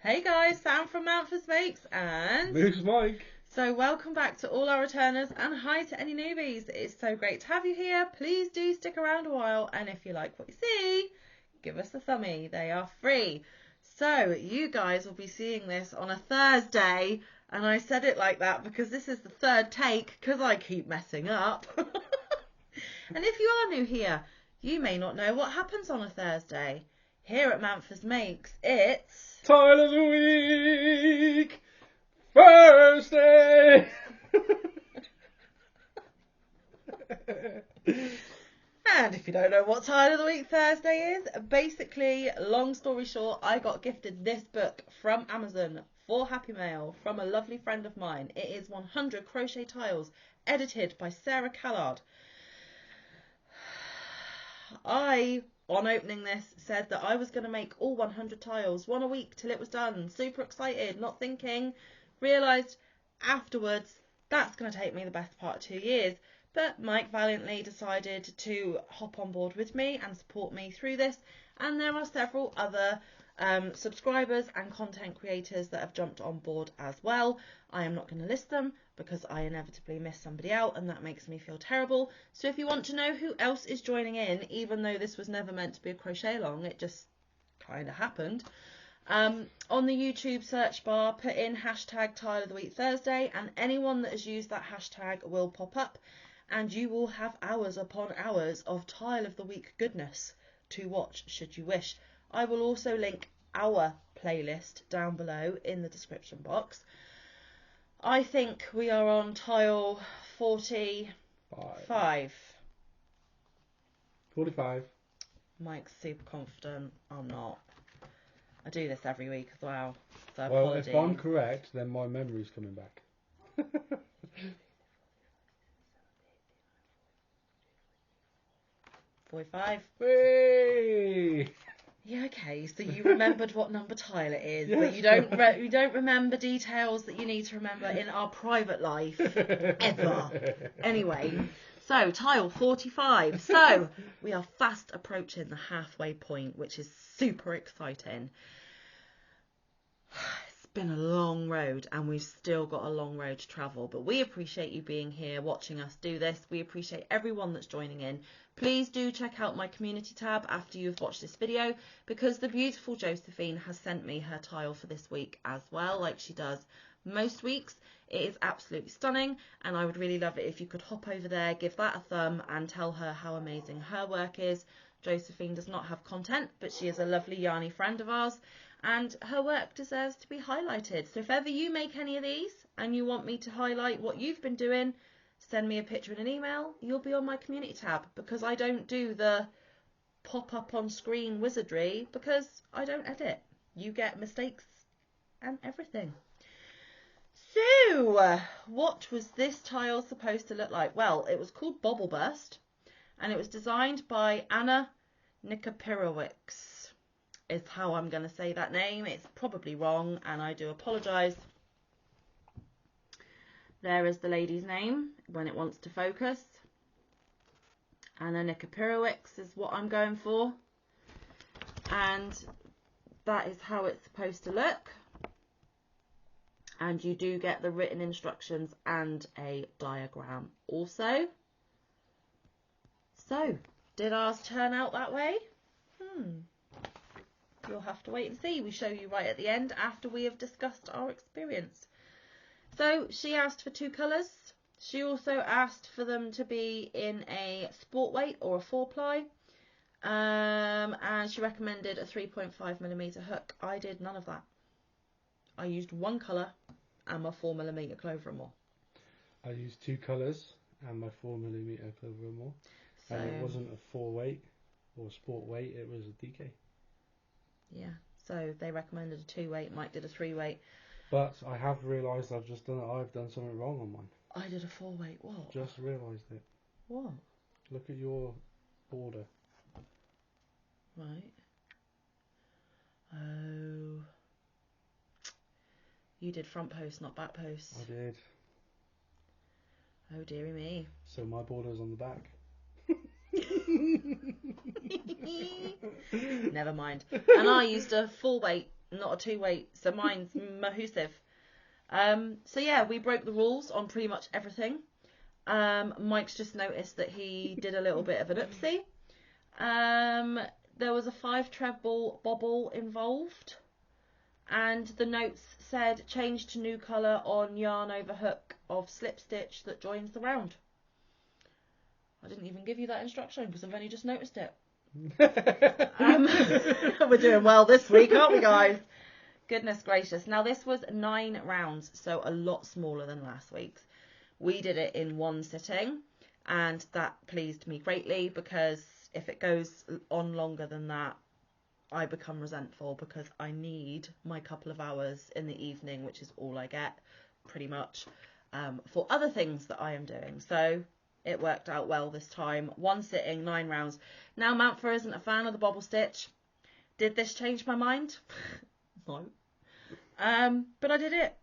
Hey guys, Sam from Manfa Makes and Moose Mike. So welcome back to all our returners and hi to any newbies. It's so great to have you here. Please do stick around a while, and if you like what you see, give us a thumbie. They are free. So you guys will be seeing this on a Thursday, and I said it like that because this is the third take because I keep messing up. And if you are new here, you may not know what happens on a Thursday. Here at Manfa's Makes, it's Tile of the week. Thursday. And if you don't know what Tile of the Week Thursday is, basically, long story short, I got gifted this book from Amazon for Happy Mail from a lovely friend of mine. It is 100 Crochet Tiles, edited by Sarah Callard. I, on opening this, said that I was going to make all 100 tiles, one a week till it was done. Super excited, not thinking. Realised afterwards that's going to take me the best part of 2 years. But Mike valiantly decided to hop on board with me and support me through this. And there are several other subscribers and content creators that have jumped on board as well. I am not going to list them because I inevitably miss somebody out and that makes me feel terrible. So if you want to know who else is joining in, even though this was never meant to be a crochet along, it just kind of happened. On the YouTube search bar, put in hashtag Tile of the Week Thursday, and anyone that has used that hashtag will pop up, and you will have hours upon hours of Tile of the Week goodness to watch should you wish. I will also link our playlist down below in the description box. I think we are on tile 45. 45. Mike's super confident. I'm not. I do this every week as well. So Well, apologies. if I'm correct, then my memory's coming back. 45. Hey! Yeah, okay. So you remembered what number tile it is, Yes. but you don't remember details that you need to remember in our private life ever. Anyway, so tile 45. So we are fast approaching the halfway point, which is super exciting. It's been a long road and we've still got a long road to travel, but we appreciate you being here watching us do this. We appreciate everyone that's joining in. Please do check out my community tab after you've watched this video, because the beautiful Josephine has sent me her tile for this week as well, like she does most weeks. It is absolutely stunning, and I would really love it if you could hop over there, give that a thumb and tell her how amazing her work is. Josephine does not have content, but she is a lovely yarny friend of ours, and her work deserves to be highlighted. So if ever you make any of these and you want me to highlight what you've been doing, send me a picture in an email. You'll be on my community tab, because I don't do the pop up on screen wizardry because I don't edit. You get mistakes and everything. So what was this tile supposed to look like? Well, it was called Bobble Burst, and it was designed by Anna Nikapirowicz, is how I'm going to say that name. It's probably wrong, and I do apologise. There is the lady's name when it wants to focus. Anna Nikapirowicz is what I'm going for. And that is how it's supposed to look. And you do get the written instructions and a diagram also. So, did ours turn out that way? You'll have to wait and see. We show you right at the end after we have discussed our experience. So she asked for 2 colours. She also asked for them to be in a sport weight or a 4-ply. And she recommended a 3.5mm hook. I did none of that. I used 1 colour and my 4mm Clover and More. I used 2 colours and my 4mm Clover and More. So, and it wasn't a 4 weight or sport weight, it was a DK. Yeah, so they recommended a 2 weight. Mike did a 3 weight. But I have realised I've done something wrong on mine. I did a 4 weight. What? Just realised it. What? Look at your border. Right. Oh. You did front post, not back post. I did. Oh dearie me. So my border's on the back. Never mind. And I used a 4 weight not a two-way. So mine's Mahusive. So yeah, we broke the rules on pretty much everything. Mike's just noticed that he did a little bit of an oopsie. There was a 5 treble bobble involved, and the notes said change to new colour on yarn over hook of slip stitch that joins the round. I didn't even give you that instruction because I've only just noticed it. We're doing well this week, aren't we, guys? Goodness gracious. Now, this was 9 rounds, so a lot smaller than last week's. We did it in one sitting, and that pleased me greatly because if it goes on longer than that, I become resentful because I need my couple of hours in the evening, which is all I get, pretty much, for other things that I am doing. So it worked out well this time. One sitting, 9 rounds. Now, Manfa isn't a fan of the bobble stitch. Did this change my mind? No. But I did it.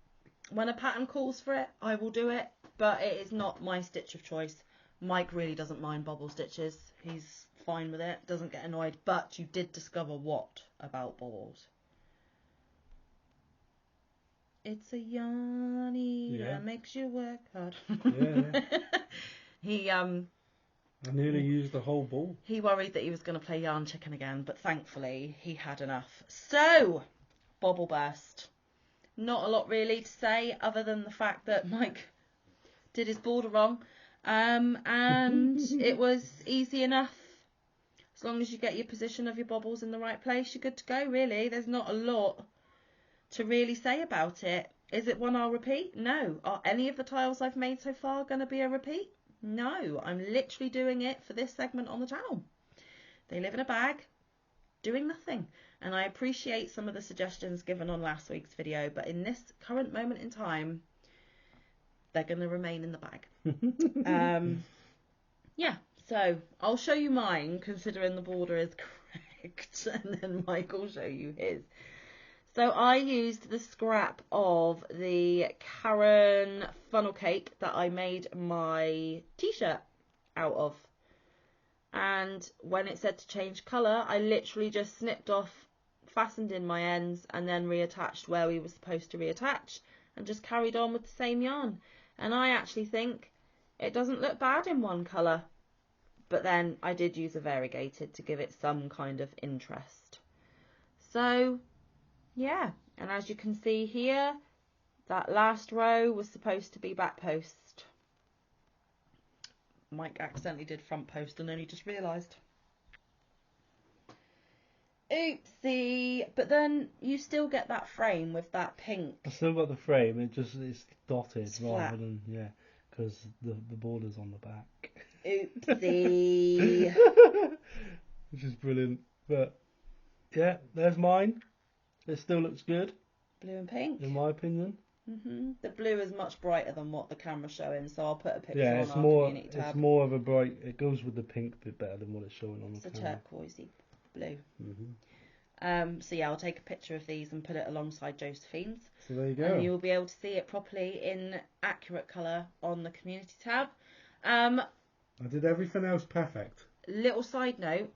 When a pattern calls for it, I will do it. But it is not my stitch of choice. Mike really doesn't mind bobble stitches. He's fine with it, doesn't get annoyed. But you did discover what about bobbles? It's a yarny that makes you work hard. He I nearly used the whole ball. He worried that he was going to play yarn chicken again, but thankfully he had enough. So, bobble burst. Not a lot really to say other than the fact that Mike did his border wrong, and it was easy enough. As long as you get your position of your bobbles in the right place, you're good to go, really. There's not a lot to really say about it. Is it one I'll repeat? No. Are any of the tiles I've made so far going to be a repeat? No. I'm literally doing it for this segment on the channel. They live in a bag, doing nothing. And I appreciate some of the suggestions given on last week's video, but in this current moment in time, they're going to remain in the bag. Yeah, so I'll show you mine, considering the border is correct, and then Mike will show you his. So I used the scrap of the Karen funnel cake that I made my t-shirt out of. And when it said to change colour, I literally just snipped off, fastened in my ends, and then reattached where we were supposed to reattach, and just carried on with the same yarn. And I actually think it doesn't look bad in one colour. But then I did use a variegated to give it some kind of interest. So, yeah. And as you can see here, that last row was supposed to be back post. Mike accidentally did front post and only just realised. Oopsie. But then you still get that frame with that pink. I still got the frame, it's dotted It's rather flat. than, because the border's on the back. Oopsie. Which is brilliant. But, yeah, there's mine. It still looks good. Blue and pink. In my opinion. The blue is much brighter than what the camera's showing, so I'll put a picture Yeah, on our community tab. it's more of a bright. It goes with the pink bit better than what it's showing on the camera. It's a turquoisey blue. So yeah, I'll take a picture of these and put it alongside Josephine's. So there you go. And you'll be able to see it properly in accurate colour on the community tab. I did everything else perfect. Little side note,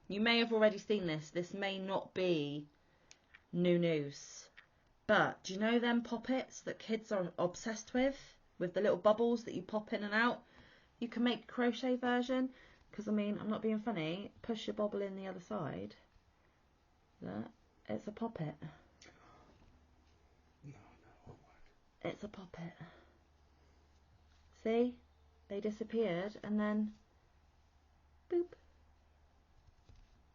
you may have already seen this. This may not be new news. But do you know them poppets that kids are obsessed with the little bubbles that you pop in and out? You can make a crochet version, because I mean, I'm not being funny. Push your bobble in the other side. Look, it's a poppet. No. It's a poppet. See? They disappeared and then boop,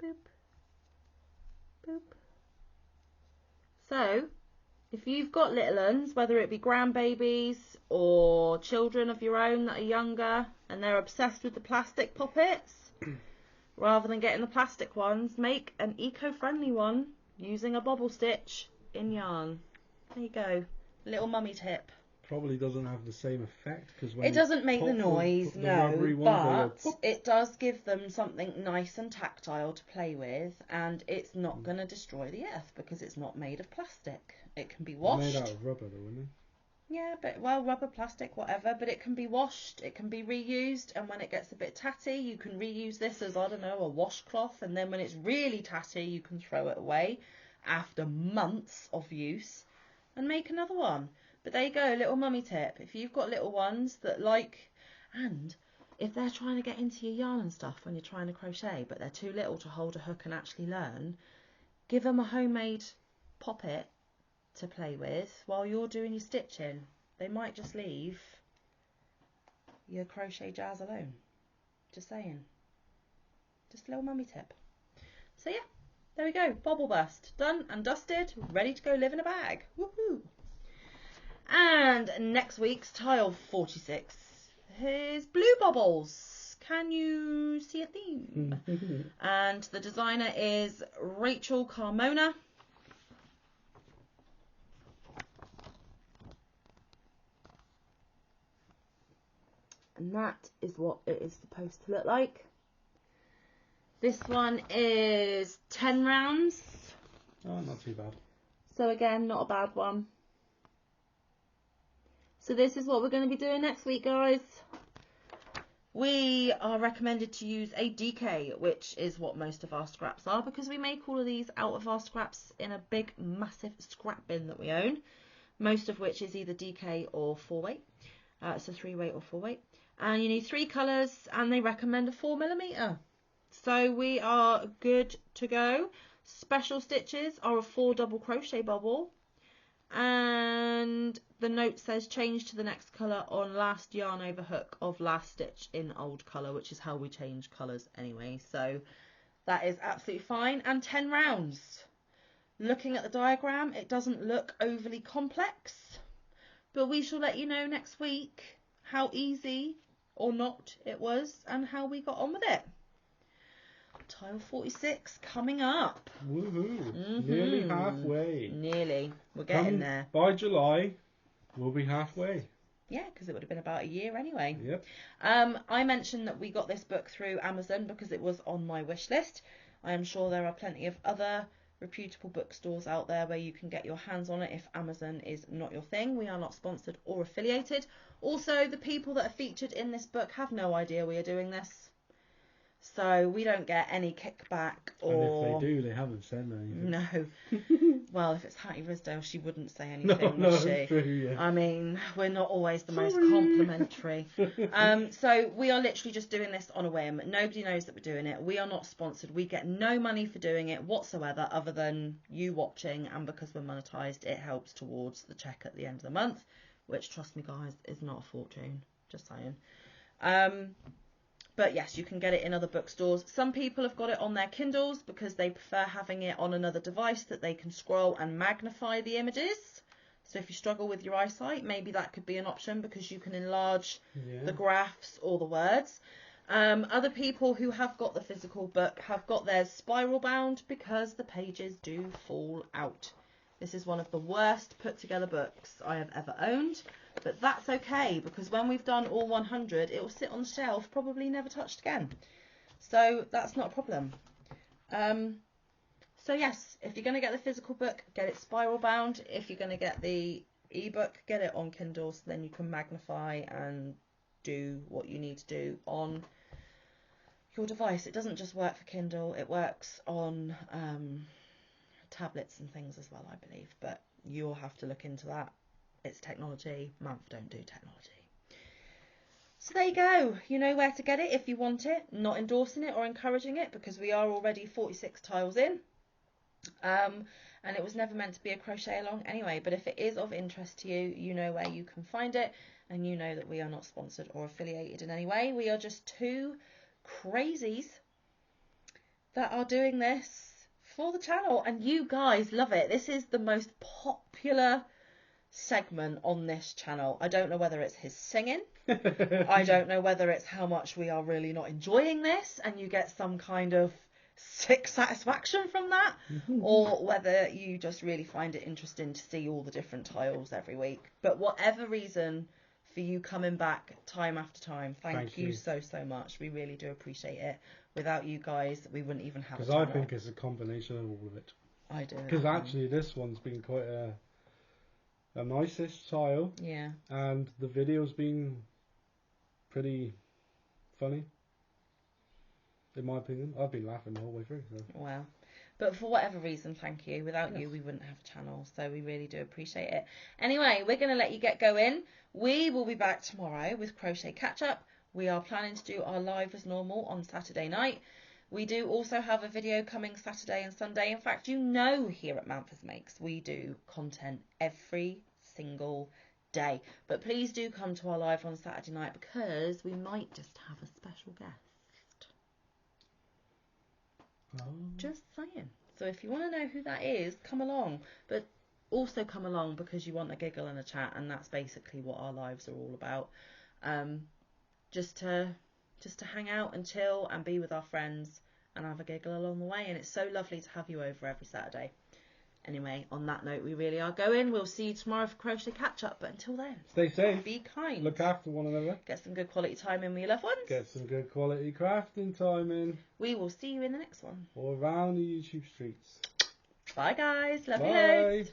boop, boop. So, if you've got little uns, whether it be grandbabies or children of your own that are younger and they're obsessed with the plastic poppets, rather than getting the plastic ones, make an eco-friendly one using a bobble stitch in yarn. There you go. Little mummy tip. Probably doesn't have the same effect because It doesn't make the noise, no, but it does give them something nice and tactile to play with, and it's not going to destroy the earth because it's not made of plastic. It can be washed. Made out of rubber though, isn't it? Yeah, but well, rubber, plastic, whatever, but it can be washed, it can be reused, and when it gets a bit tatty, you can reuse this as, I don't know, a washcloth, and then when it's really tatty, you can throw it away. after months of use and make another one. But there you go, little mummy tip. If you've got little ones that like, and if they're trying to get into your yarn and stuff when you're trying to crochet, but they're too little to hold a hook and actually learn, give them a homemade poppet to play with while you're doing your stitching. They might just leave your crochet jazz alone. Just saying. Just a little mummy tip. So yeah, there we go. Bobble bust. Done and dusted. Ready to go live in a bag. Woohoo! And next week's tile 46 is blue bubbles. Can you see a theme? And the designer is Rachel Carmona. And that is what it is supposed to look like. This one is 10 rounds. Oh, not too bad. So again, not a bad one. So this is what we're going to be doing next week, guys. We are recommended to use a DK, which is what most of our scraps are, because we make all of these out of our scraps in a big, massive scrap bin that we own, most of which is either DK or 4-weight. So 3-weight or 4-weight. And you need 3 colours, and they recommend a 4mm. So we are good to go. Special stitches are a 4 double crochet bubble. And the note says change to the next colour on last yarn over hook of last stitch in old colour, which is how we change colours anyway. So that is absolutely fine. And 10 rounds. Looking at the diagram, it doesn't look overly complex, but we shall let you know next week how easy or not it was and how we got on with it. Tile 46 coming up. Woohoo! Nearly halfway. Nearly. We're getting there. By July, we'll be halfway. Yeah, because it would have been about a year anyway. Yep. I mentioned that we got this book through Amazon because it was on my wish list. I am sure there are plenty of other reputable bookstores out there where you can get your hands on it if Amazon is not your thing. We are not sponsored or affiliated. Also, the people that are featured in this book have no idea we are doing this. So we don't get any kickback or... And if they do, they haven't said anything. No. Well, if it's Hattie Risdale, she wouldn't say anything, would she? True, yeah. I mean, we're not always the most complimentary. So we are literally just doing this on a whim. Nobody knows that we're doing it. We are not sponsored. We get no money for doing it whatsoever other than you watching, and because we're monetized, it helps towards the check at the end of the month, which, trust me, guys, is not a fortune. Just saying. But yes, you can get it in other bookstores. Some people have got it on their Kindles because they prefer having it on another device that they can scroll and magnify the images. So if you struggle with your eyesight, maybe that could be an option because you can enlarge the graphs or the words. Other people who have got the physical book have got theirs spiral bound because the pages do fall out. This is one of the worst put together books I have ever owned. But that's okay, because when we've done all 100, it will sit on the shelf, probably never touched again. So that's not a problem. So yes, if you're going to get the physical book, get it spiral bound. If you're going to get the ebook, get it on Kindle, so then you can magnify and do what you need to do on your device. It doesn't just work for Kindle, it works on tablets and things as well, I believe. But you'll have to look into that. It's technology. Manfa don't do technology. So there you go. You know where to get it if you want it. Not endorsing it or encouraging it because we are already 46 tiles in. And it was never meant to be a crochet along anyway. But if it is of interest to you, you know where you can find it. And you know that we are not sponsored or affiliated in any way. We are just two crazies that are doing this for the channel. And you guys love it. This is the most popular segment on this channel. I don't know whether it's his singing. I don't know whether it's how much we are really not enjoying this and you get some kind of sick satisfaction from that, or whether you just really find it interesting to see all the different tiles every week. But whatever reason for you coming back time after time, thank you so much. We really do appreciate it. Without you guys, we wouldn't even have a channel. Because I think it's a combination of all of it. I do. Because actually this one's been quite a nice-ish tile. Yeah. And the video's been pretty funny, in my opinion. I've been laughing the whole way through. So. Wow. But for whatever reason, thank you. Without you, we wouldn't have a channel. So we really do appreciate it. Anyway, we're going to let you get going. We will be back tomorrow with Crochet Catch Up. We are planning to do our live as normal on Saturday night. We do also have a video coming Saturday and Sunday. In fact, you know, here at Manfa's Makes, we do content every single day. But please do come to our live on Saturday night because we might just have a special guest. Just saying. So if you want to know who that is, come along. But also come along because you want a giggle and a chat, and that's basically what our lives are all about. Just to hang out and chill and be with our friends and have a giggle along the way. And it's so lovely to have you over every Saturday. Anyway, on that note, we really are going. We'll see you tomorrow for Crochet Catch Up. But until then, stay safe. Be kind. Look after one another. Get some good quality time in with your loved ones. Get some good quality crafting time in. We will see you in the next one. Or around the YouTube streets. Bye, guys. Love you Bye. loads.